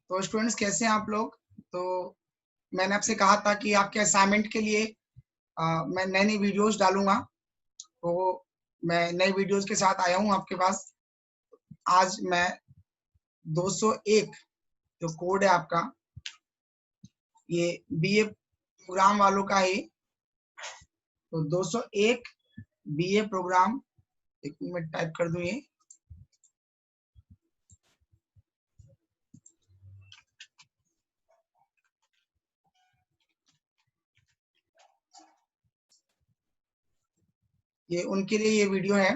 तो स्टूडेंट्स कैसे हैं आप लोग। तो मैंने आपसे कहा था कि आपके असाइनमेंट के लिए मैं नई नई वीडियोस डालूंगा। तो मैं नई वीडियोस के साथ आया हूं आपके पास। आज मैं 201 जो कोड है आपका, ये बीए प्रोग्राम वालों का है। तो 201 बीए प्रोग्राम, एक मिनट टाइप कर दूं ये उनके लिए ये वीडियो है।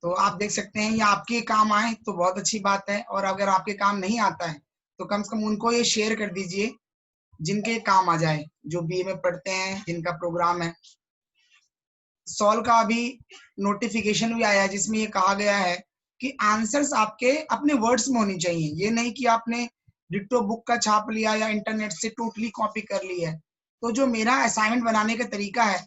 तो आप देख सकते हैं, ये आपके काम आए तो बहुत अच्छी बात है, और अगर आपके काम नहीं आता है तो कम से कम उनको ये शेयर कर दीजिए जिनके काम आ जाए, जो बीए में पढ़ते हैं, जिनका प्रोग्राम है। सॉल्व का अभी नोटिफिकेशन भी आया है जिसमें ये कहा गया है कि आंसर्स आपके अपने वर्ड्स में होनी चाहिए। ये नहीं कि आपने डिट्टो बुक का छाप लिया या इंटरनेट से टोटली कॉपी कर ली है। तो जो मेरा असाइनमेंट बनाने का तरीका है,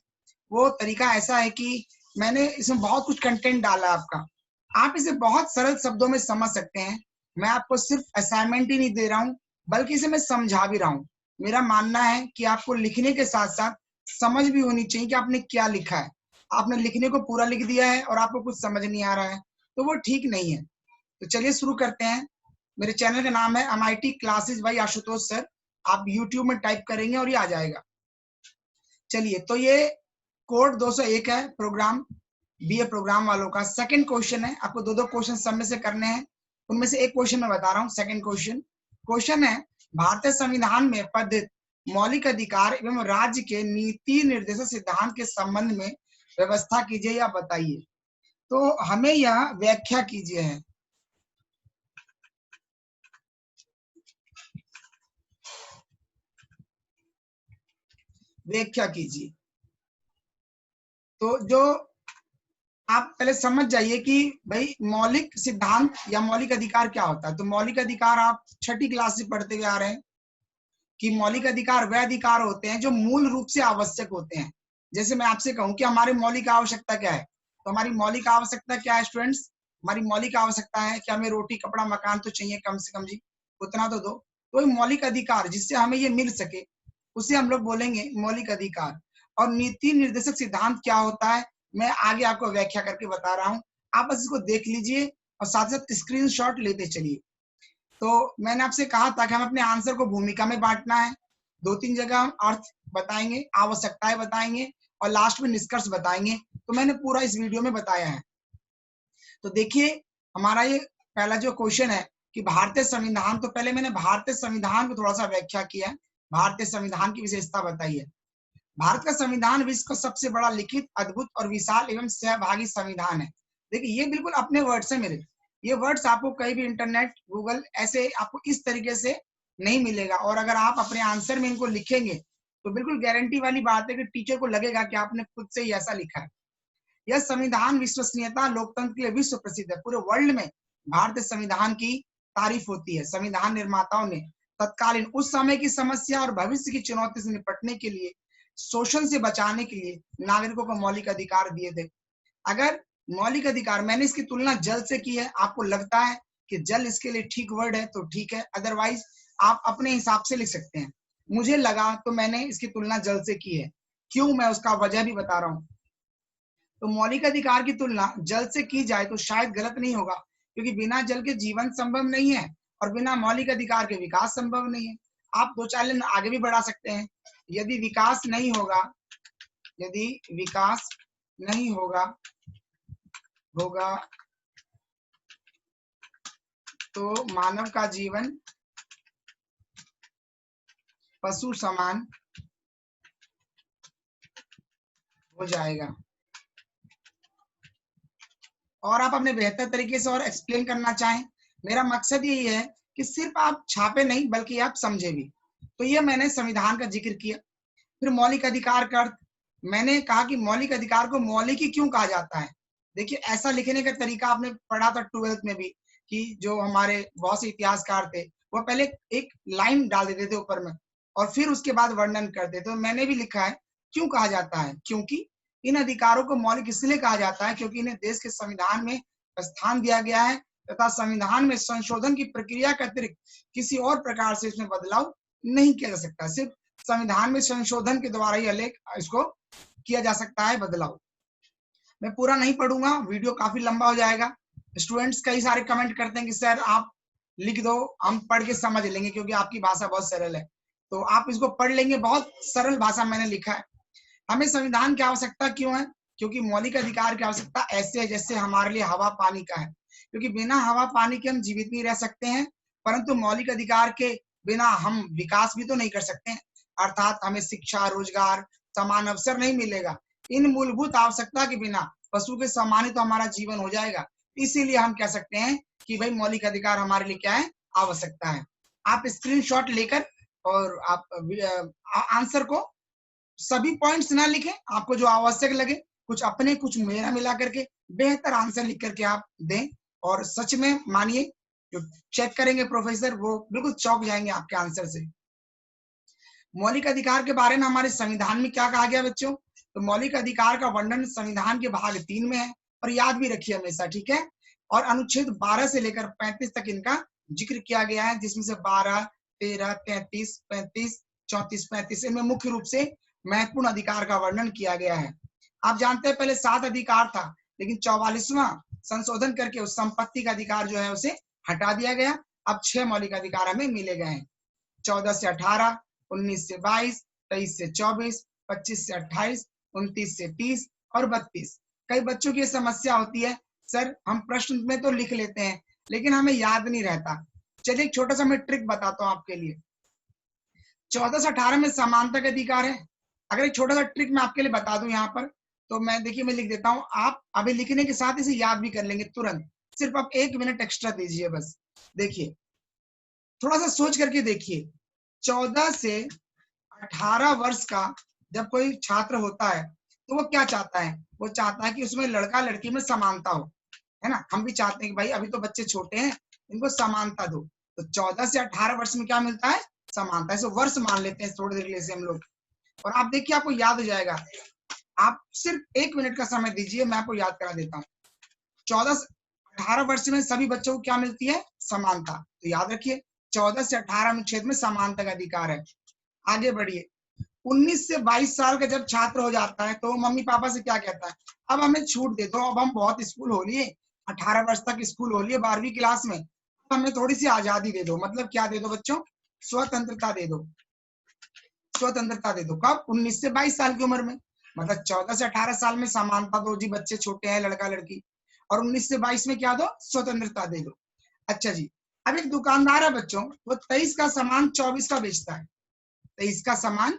वो तरीका ऐसा है कि मैंने इसमें बहुत कुछ कंटेंट डाला आपका। आप इसे बहुत सरल शब्दों में समझ सकते हैं। मैं आपको सिर्फ असाइनमेंट ही नहीं दे रहा हूँ, बल्कि इसे मैं समझा भी रहा हूँ। मेरा मानना है कि आपको लिखने के साथ साथ समझ भी होनी चाहिए कि आपने क्या लिखा है। आपने लिखने को पूरा लिख दिया है और आपको कुछ समझ नहीं आ रहा है, तो वो ठीक नहीं है। तो चलिए शुरू करते हैं। मेरे चैनल का नाम है MIT classes bye Ashutosh sir. आप यूट्यूब में टाइप करेंगे और ये आ जाएगा। चलिए, तो ये कोड 201 है, प्रोग्राम बीए प्रोग्राम वालों का। सेकंड क्वेश्चन है, आपको दो क्वेश्चन सब में से करने हैं। उनमें से एक क्वेश्चन मैं बता रहा हूँ। सेकंड क्वेश्चन है, भारतीय संविधान में पदृत मौलिक अधिकार एवं राज्य के नीति निर्देशक सिद्धांत के संबंध में व्यवस्था कीजिए या बताइए। तो हमें यह व्याख्या कीजिए है। व्याख्या कीजिए। तो जो आप पहले समझ जाइए कि भाई मौलिक सिद्धांत या मौलिक अधिकार क्या होता है। तो मौलिक अधिकार आप छठी क्लास से पढ़ते हुए आ रहे हैं कि मौलिक अधिकार वह अधिकार होते हैं जो मूल रूप से आवश्यक होते हैं। जैसे मैं आपसे कहूं कि हमारी मौलिक आवश्यकता क्या है, तो हमारी मौलिक आवश्यकता क्या है स्टूडेंट्स? हमारी मौलिक आवश्यकता है कि हमें रोटी कपड़ा मकान तो चाहिए, कम से कम जी उतना तो दो। तो मौलिक अधिकार जिससे हमें ये मिल सके, उसे हम लोग बोलेंगे मौलिक अधिकार। और नीति निर्देशक सिद्धांत क्या होता है, मैं आगे आपको व्याख्या करके बता रहा हूँ। आप बस इसको देख लीजिए और साथ साथ स्क्रीनशॉट लेते चलिए। तो मैंने आपसे कहा था कि हम अपने आंसर को भूमिका में बांटना है। 2-3 जगह हम अर्थ बताएंगे, आवश्यकताएं बताएंगे और लास्ट में निष्कर्ष बताएंगे। तो मैंने पूरा इस वीडियो में बताया है। तो देखिए, हमारा ये पहला जो क्वेश्चन है कि भारतीय संविधान, तो पहले मैंने भारतीय संविधान को थोड़ा सा व्याख्या किया। भारतीय संविधान की विशेषता बताइए। भारत का संविधान विश्व का सबसे बड़ा लिखित, अद्भुत और विशाल एवं सहभागी संविधान है। देखिए, ये बिल्कुल अपने वर्ड्स है मेरे। ये वर्ड्स आपको कहीं भी इंटरनेट, गूगल ऐसे आपको इस तरीके से नहीं मिलेगा। और अगर आप अपने आंसर में इनको लिखेंगे तो बिल्कुल गारंटी वाली बात है कि टीचर को लगेगा कि आपने खुद से ही ऐसा लिखा है। यह संविधान विश्वसनीयता, लोकतंत्र के लिए विश्व प्रसिद्ध है। पूरे वर्ल्ड में भारतीय संविधान की तारीफ होती है। संविधान निर्माताओं ने तत्कालीन उस समय की समस्या और भविष्य की चुनौती से निपटने के लिए, शोषण से बचाने के लिए नागरिकों को मौलिक अधिकार दिए थे। अगर मौलिक अधिकार, मैंने इसकी तुलना जल से की है, आपको लगता है कि जल इसके लिए ठीक वर्ड है तो ठीक है, अदरवाइज आप अपने हिसाब से लिख सकते हैं। मुझे लगा तो मैंने इसकी तुलना जल से की है। क्यों, मैं उसका वजह भी बता रहा हूँ। तो मौलिक अधिकार की तुलना जल से की जाए तो शायद गलत नहीं होगा, क्योंकि बिना जल के जीवन संभव नहीं है और बिना मौलिक अधिकार के विकास संभव नहीं है। आप 2-4 लाइन आगे भी बढ़ा सकते हैं। यदि विकास नहीं होगा, यदि विकास नहीं होगा तो मानव का जीवन पशु समान हो जाएगा। और आप अपने बेहतर तरीके से और एक्सप्लेन करना चाहें, मेरा मकसद यही है कि सिर्फ आप छापे नहीं बल्कि आप समझे भी। तो ये मैंने संविधान का जिक्र किया। फिर मौलिक अधिकार का अर्थ, मैंने कहा कि मौलिक अधिकार को मौलिक ही क्यों कहा जाता है। देखिए, ऐसा लिखने का तरीका आपने पढ़ा था 12th में भी कि जो हमारे बहुत से इतिहासकार थे वो पहले एक लाइन डाल देते थे ऊपर में और फिर उसके बाद वर्णन करते थे। तो मैंने भी लिखा है क्यों कहा जाता है, क्योंकि इन अधिकारों को मौलिक इसलिए कहा जाता है क्योंकि इन्हें देश के संविधान में स्थान दिया गया है तथा संविधान में संशोधन की प्रक्रिया के अतिरिक्त किसी और प्रकार से इसमें बदलाव नहीं किया जा सकता। सिर्फ संविधान में संशोधन के द्वारा ही इसको किया जा सकता है बदलाव। मैं पूरा नहीं पढ़ूंगा, वीडियो काफी लंबा हो जाएगा। स्टूडेंट्स कई सारे कमेंट करते हैं कि सर आप लिख दो, हम पढ़ के समझ लेंगे क्योंकि आपकी भाषा बहुत सरल है। तो आप इसको पढ़ लेंगे, बहुत सरल भाषा मैंने लिखा है। हमें संविधान की आवश्यकता क्यों है? क्योंकि मौलिक अधिकार की आवश्यकता ऐसे है जैसे हमारे लिए हवा पानी का है, क्योंकि बिना हवा पानी के हम जीवित नहीं रह सकते हैं, परंतु मौलिक अधिकार के बिना हम विकास भी तो नहीं कर सकते हैं। अर्थात हमें शिक्षा, रोजगार, समान अवसर नहीं मिलेगा। इन मूलभूत आवश्यकता के बिना पशु के समान ही तो हमारा जीवन हो जाएगा। इसीलिए हम कह सकते हैं कि भाई मौलिक अधिकार हमारे लिए क्या है? आवश्यकता है। आप स्क्रीनशॉट लेकर और आप आंसर को सभी पॉइंट्स ना लिखें, आपको जो आवश्यक लगे कुछ अपने कुछ मेरा मिला करके बेहतर आंसर लिख करके आप दें। और सच में मानिए जो चेक करेंगे प्रोफेसर वो बिल्कुल चौंक जाएंगे आपके आंसर से। मौलिक अधिकार के बारे में हमारे संविधान में क्या कहा गया बच्चों? तो मौलिक अधिकार का वर्णन संविधान के भाग 3 में है, और याद भी रखिए हमेशा, ठीक है। और अनुच्छेद 12 से लेकर 35 तक इनका जिक्र किया गया है, जिसमें से 12, 13, 33, 35, 34, 35 इनमें मुख्य रूप से महत्वपूर्ण अधिकार का वर्णन किया गया है। आप जानते हैं पहले 7 अधिकार था, लेकिन 44वां संशोधन करके उस संपत्ति का अधिकार जो है उसे हटा दिया गया। अब 6 मौलिक अधिकार हमें मिले गए हैं, 14 से 18, 19 से 22, 23 से 24, 25 से 28, 29 से 30 और 32। कई बच्चों की समस्या होती है, सर हम प्रश्न में तो लिख लेते हैं लेकिन हमें याद नहीं रहता। चलिए एक छोटा सा मैं ट्रिक बताता हूं आपके लिए। 14 से 18 में समानता का अधिकार है। अगर एक छोटा सा ट्रिक मैं आपके लिए बता दूं यहाँ पर, तो मैं देखिए मैं लिख देता हूं, आप अभी लिखने के साथ इसे याद भी कर लेंगे तुरंत। सिर्फ आप 1 मिनट एक्स्ट्रा दीजिए बस। देखिए थोड़ा सा सोच करके देखिए, 14 से 18 वर्ष का जब कोई छात्र होता है तो वो क्या चाहता है? वो चाहता है कि उसमें लड़का लड़की में समानता हो, है ना। हम भी चाहते हैं कि भाई अभी तो बच्चे छोटे हैं, इनको समानता दो। तो 14 से 18 वर्ष में क्या मिलता है? समानता। इसे वर्ष मान लेते हैं थोड़ी देर के लिए से हम लोग, और आप देखिए आपको याद हो जाएगा। आप सिर्फ 1 मिनट का समय दीजिए, मैं आपको याद करा देता हूँ। 14 से 18 वर्ष में सभी बच्चों को क्या मिलती है? समानता। तो याद रखिए 14 से 18 अनुच्छेद में समानता का अधिकार है। आगे बढ़िए, 19 से 22 साल का जब छात्र हो जाता है तो मम्मी पापा से क्या कहता है? अब हमें छूट दे दो, अब हम बहुत स्कूल हो लिए, 18 वर्ष तक स्कूल हो लिए 12वीं क्लास में, हमें थोड़ी सी आजादी दे दो। मतलब क्या दे दो बच्चों? स्वतंत्रता दे दो। स्वतंत्रता दे दो कब? 19 से 22 साल की उम्र में। मतलब 14 से 18 साल में समानता दो जी, बच्चे छोटे हैं लड़का लड़की, और 19 से 22 में क्या दो? स्वतंत्रता दे दो। अच्छा जी, अब एक दुकानदार है बच्चों, वो 23 का सामान 24 का बेचता है। 23 का सामान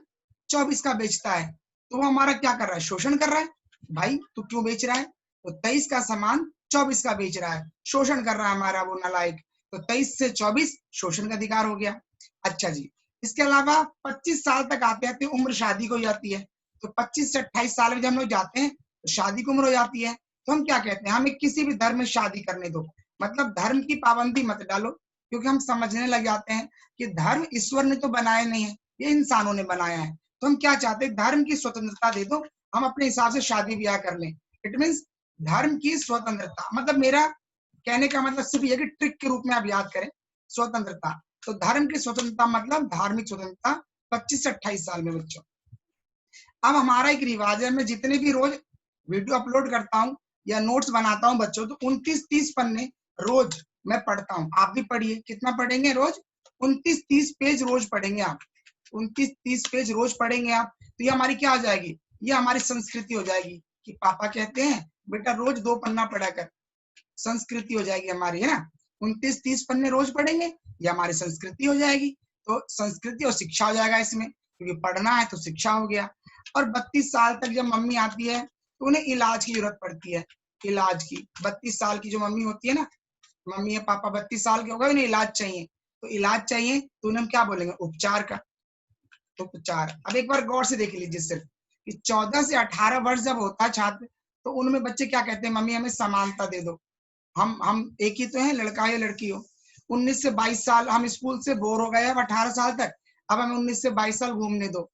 24 का बेचता है, तो वो हमारा क्या कर रहा है? शोषण कर रहा है। भाई तू क्यों बेच रहा है? तो 23 का सामान 24 का बेच रहा है, शोषण कर रहा है हमारा वो नालायक। तो 23 से 24 शोषण का अधिकार हो गया। अच्छा जी, इसके अलावा 25 साल तक आते आते उम्र शादी को हो जाती है। तो 25 से 28 साल में जब हम लोग जाते हैं तो शादी की उम्र हो जाती है। तो हम क्या कहते हैं? हमें किसी भी धर्म में शादी करने दो। मतलब धर्म की पाबंदी मत डालो, क्योंकि हम समझने लग जाते हैं कि धर्म ईश्वर ने तो बनाया नहीं है, ये इंसानों ने बनाया है। तो हम क्या चाहते हैं? धर्म की स्वतंत्रता दे दो, हम अपने हिसाब से शादी ब्याह कर लें। इट मीन्स धर्म की स्वतंत्रता। मतलब मेरा कहने का मतलब सिर्फ ये कि ट्रिक के रूप में आप याद करें, स्वतंत्रता। तो धर्म की स्वतंत्रता मतलब धार्मिक स्वतंत्रता 25 से 28 साल में बच्चों। अब हमारा एक रिवाज है, मैं जितने भी रोज वीडियो अपलोड करता हूँ या नोट्स बनाता हूँ बच्चों, तो 29-30 पन्ने रोज मैं पढ़ता हूँ। आप भी पढ़िए। कितना पढ़ेंगे रोज? 29-30 पेज रोज पढ़ेंगे आप। 29-30 पेज रोज पढ़ेंगे आप, तो ये हमारी क्या हो जाएगी? ये हमारी संस्कृति हो जाएगी कि पापा कहते हैं बेटा रोज 2 पन्ना पढ़ा कर। संस्कृति हो जाएगी हमारी, है ना। 29-30 पन्ने रोज पढ़ेंगे, ये हमारी संस्कृति हो जाएगी। तो संस्कृति और शिक्षा हो जाएगा इसमें, क्योंकि पढ़ना है तो शिक्षा हो गया। और 32 साल तक जब मम्मी आती है तो उन्हें इलाज की जरूरत पड़ती है। इलाज की 32 साल की जो मम्मी होती है ना, मम्मी या पापा 32 साल के हो गए, उन्हें इलाज चाहिए। तो इलाज चाहिए तो उन्हें हम क्या बोलेंगे? उपचार का। तो उपचार। अब एक बार गौर से देख लीजिए सिर्फ कि 14 से 18 वर्ष जब होता है छात्र, तो उनमें बच्चे क्या कहते हैं? मम्मी हमें समानता दे दो, हम एक ही तो हैं, लड़का या लड़की हो। 19 से 22 साल हम स्कूल से बोर हो गए, अब 18 साल तक, अब हमें 19 से 22 साल घूमने दो।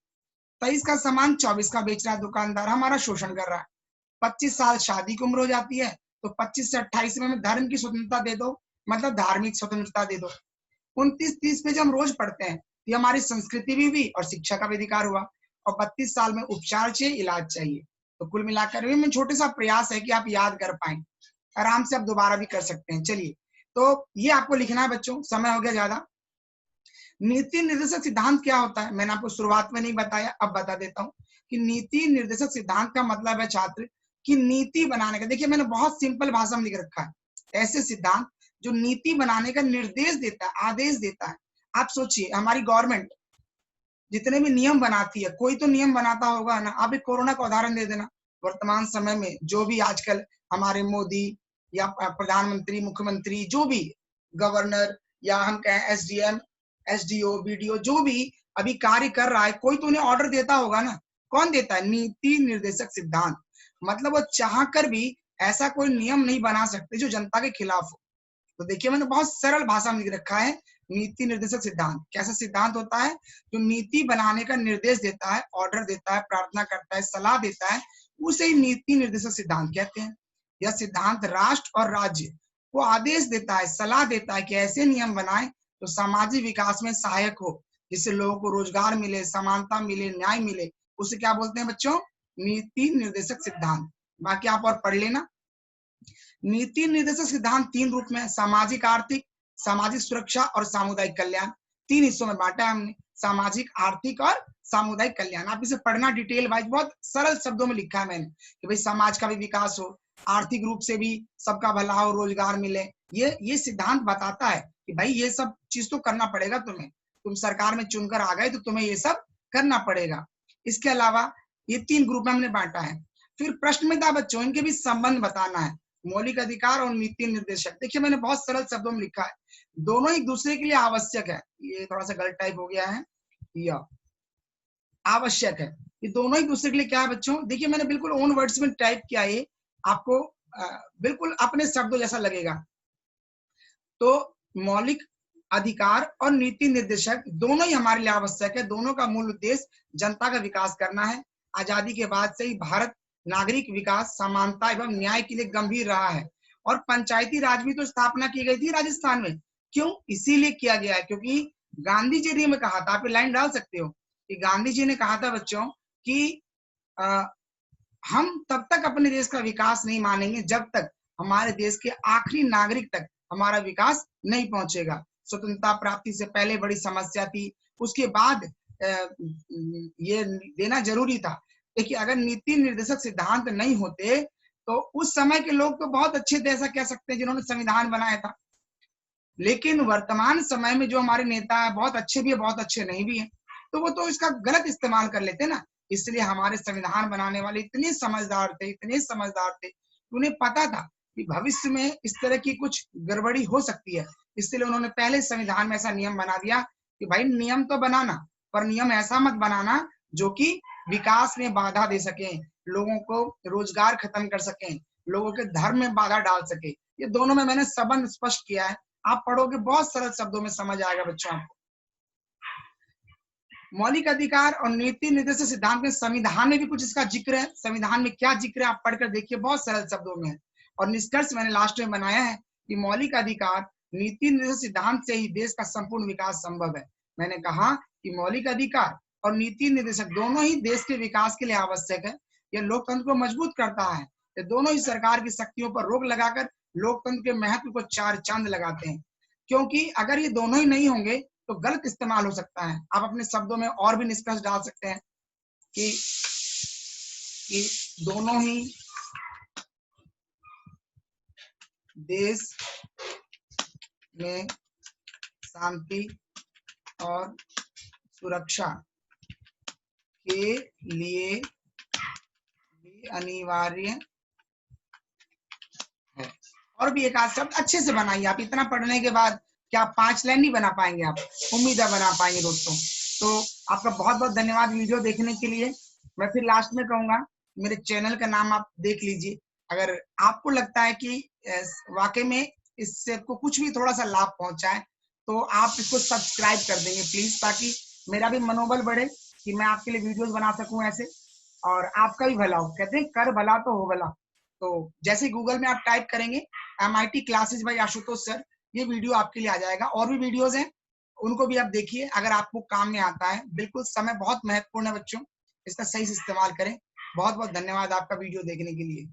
23 का सामान 24 का बेच रहा है दुकानदार, हमारा शोषण कर रहा है। 25 साल शादी की उम्र हो जाती है, तो 25 से 28 में हमें धर्म की स्वतंत्रता दे दो, मतलब धार्मिक स्वतंत्रता दे दो। 29-30 पेज हम रोज पढ़ते हैं। ये हमारी संस्कृति भी हुई और शिक्षा का भी अधिकार हुआ। और 32 साल में उपचार चाहिए, इलाज चाहिए। तो कुल मिलाकर में छोटे सा प्रयास है कि आप याद कर पाए, आराम से आप दोबारा भी कर सकते हैं। चलिए, तो ये आपको लिखना है बच्चों, समय हो गया ज्यादा। नीति निर्देशक सिद्धांत क्या होता है, मैंने आपको शुरुआत में नहीं बताया, अब बता देता हूँ कि नीति निर्देशक सिद्धांत का मतलब है छात्र कि नीति बनाने का। देखिए, मैंने बहुत सिंपल भाषा में लिख रखा है, ऐसे सिद्धांत जो नीति बनाने का निर्देश देता है, आदेश देता है। आप सोचिए, हमारी गवर्नमेंट जितने भी नियम बनाती है, कोई तो नियम बनाता होगा ना। आप एक कोरोना का उदाहरण दे देना। वर्तमान समय में जो भी आजकल हमारे मोदी या प्रधानमंत्री, मुख्यमंत्री, जो भी गवर्नर या हम कहें एसडीएम, एसडीओ, बीडीओ, जो भी अभी कार्य कर रहा है, कोई तो उन्हें ऑर्डर देता होगा ना। कौन देता है? नीति निर्देशक सिद्धांत। मतलब वो चाह कर भी ऐसा कोई नियम नहीं बना सकते जो जनता के खिलाफ हो। तो देखिए, मैंने बहुत सरल भाषा में लिख रखा है, नीति निर्देशक सिद्धांत कैसा सिद्धांत होता है? जो नीति बनाने का निर्देश देता है, ऑर्डर देता है, प्रार्थना करता है, सलाह देता है, उसे ही नीति निर्देशक सिद्धांत कहते हैं। यह सिद्धांत राष्ट्र और राज्य को आदेश देता है, सलाह देता है कि ऐसे नियम बनाएं तो सामाजिक विकास में सहायक हो, जिससे लोगों को रोजगार मिले, समानता मिले, न्याय मिले। उसे क्या बोलते हैं बच्चों? नीति निर्देशक सिद्धांत। बाकी आप और पढ़ लेना। नीति निर्देशक सिद्धांत 3 रूप में है, सामाजिक आर्थिक, सामाजिक सुरक्षा और सामुदायिक कल्याण। 3 हिस्सों में बांटा है हमने, सामाजिक, आर्थिक और सामुदायिक कल्याण। आप इसे पढ़ना डिटेल वाइज, बहुत सरल शब्दों में लिखा है मैंने कि भाई समाज का भी विकास हो, आर्थिक रूप से भी सबका भला हो, रोजगार मिले। ये सिद्धांत बताता है कि भाई ये सब चीज तो करना पड़ेगा तुम्हें, तुम सरकार में चुनकर आ गए तो तुम्हें ये सब करना पड़ेगा। इसके अलावा ये 3 ग्रुप में हमने बांटा है। फिर प्रश्न में था बच्चों, इनके भी संबंध बताना है, मौलिक अधिकार और नीति निर्देशक। देखिए, मैंने बहुत सरल शब्दों में लिखा है, दोनों एक दूसरे के लिए आवश्यक है। ये थोड़ा सा गलत टाइप हो गया है, यह आवश्यक है। ये दोनों एक दूसरे के लिए क्या है बच्चों? देखिए, मैंने बिल्कुल ओन वर्ड्स में टाइप किया है, आपको बिल्कुल अपने शब्दों जैसा लगेगा। तो मौलिक अधिकार और नीति निर्देशक दोनों ही हमारे लिए आवश्यक है। दोनों का मूल उद्देश्य जनता का विकास करना है। आजादी के बाद से ही भारत नागरिक विकास, समानता एवं न्याय के लिए गंभीर रहा है। और पंचायती राज की तो स्थापना की गई थी राजस्थान में। क्यों? इसीलिए किया गया है क्योंकि गांधी जी ने कहा था, आप लाइन डाल सकते हो कि गांधी जी ने कहा था बच्चों कि हम तब तक अपने देश का विकास नहीं मानेंगे जब तक हमारे देश के आखिरी नागरिक तक हमारा विकास नहीं पहुंचेगा। स्वतंत्रता प्राप्ति से पहले बड़ी समस्या थी, उसके बाद ये देना जरूरी था। देखिए, अगर नीति निर्देशक सिद्धांत नहीं होते तो उस समय के लोग तो बहुत अच्छे थे, ऐसा कह सकते हैं, जिन्होंने संविधान बनाया था। लेकिन वर्तमान समय में जो हमारे नेता है, बहुत अच्छे भी है, बहुत अच्छे नहीं भी है, तो वो तो इसका गलत इस्तेमाल कर लेते ना। इसलिए हमारे संविधान बनाने वाले इतने समझदार थे, इतने समझदार थे, उन्हें पता था कि भविष्य में इस तरह की कुछ गड़बड़ी हो सकती है। इसलिए उन्होंने पहले संविधान में ऐसा नियम बना दिया कि भाई नियम तो बनाना, पर नियम ऐसा मत बनाना जो कि विकास में बाधा दे सके, लोगों को रोजगार खत्म कर सके, लोगों के धर्म में बाधा डाल सके। ये दोनों में मैंने संबंध स्पष्ट किया है। आप पढ़ोगे बहुत सरल शब्दों में समझ आएगा बच्चों आपको। मौलिक अधिकार और नीति निर्देशक सिद्धांत में संविधान में भी कुछ इसका जिक्र है। संविधान में क्या जिक्र है आप पढ़कर देखिए, बहुत सरल शब्दों में है। और निष्कर्ष मैंने लास्ट में बनाया है कि मौलिक अधिकार, नीति निर्देशक सिद्धांत से ही देश का संपूर्ण विकास संभव है। मैंने कहा कि मौलिक अधिकार और नीति निर्देशक दोनों ही देश के विकास के लिए आवश्यक है। यह लोकतंत्र को मजबूत करता है। ये दोनों ही सरकार की शक्तियों पर रोक लगाकर लोकतंत्र के महत्व को 4 चांद लगाते हैं। क्योंकि अगर ये दोनों ही नहीं होंगे तो गलत इस्तेमाल हो सकता है। आप अपने शब्दों में और भी निष्कर्ष डाल सकते हैं कि दोनों ही देश में शांति और सुरक्षा के लिए भी अनिवार्य है। और भी एक आध शब्द अच्छे से बनाइए। आप इतना पढ़ने के बाद क्या 5 लाइन नहीं बना पाएंगे? आप उम्मीद है बना पाएंगे दोस्तों। तो आपका बहुत बहुत धन्यवाद वीडियो देखने के लिए। मैं फिर लास्ट में कहूंगा, मेरे चैनल का नाम आप देख लीजिए। अगर आपको लगता है कि वाकई में इससे आपको कुछ भी थोड़ा सा लाभ पहुंचा है तो आप इसको सब्सक्राइब कर देंगे प्लीज, ताकि मेरा भी मनोबल बढ़े कि मैं आपके लिए वीडियोस बना सकूं ऐसे, और आपका भी भला हो। कहते हैं कर भला तो हो भला। तो जैसे गूगल में आप टाइप करेंगे MIT classes bye Ashutosh sir, ये वीडियो आपके लिए आ जाएगा। और भी वीडियोस हैं, उनको भी आप देखिए, अगर आपको काम में आता है। बिल्कुल समय बहुत महत्वपूर्ण है बच्चों, इसका सही से इस्तेमाल करें। बहुत बहुत धन्यवाद आपका वीडियो देखने के लिए।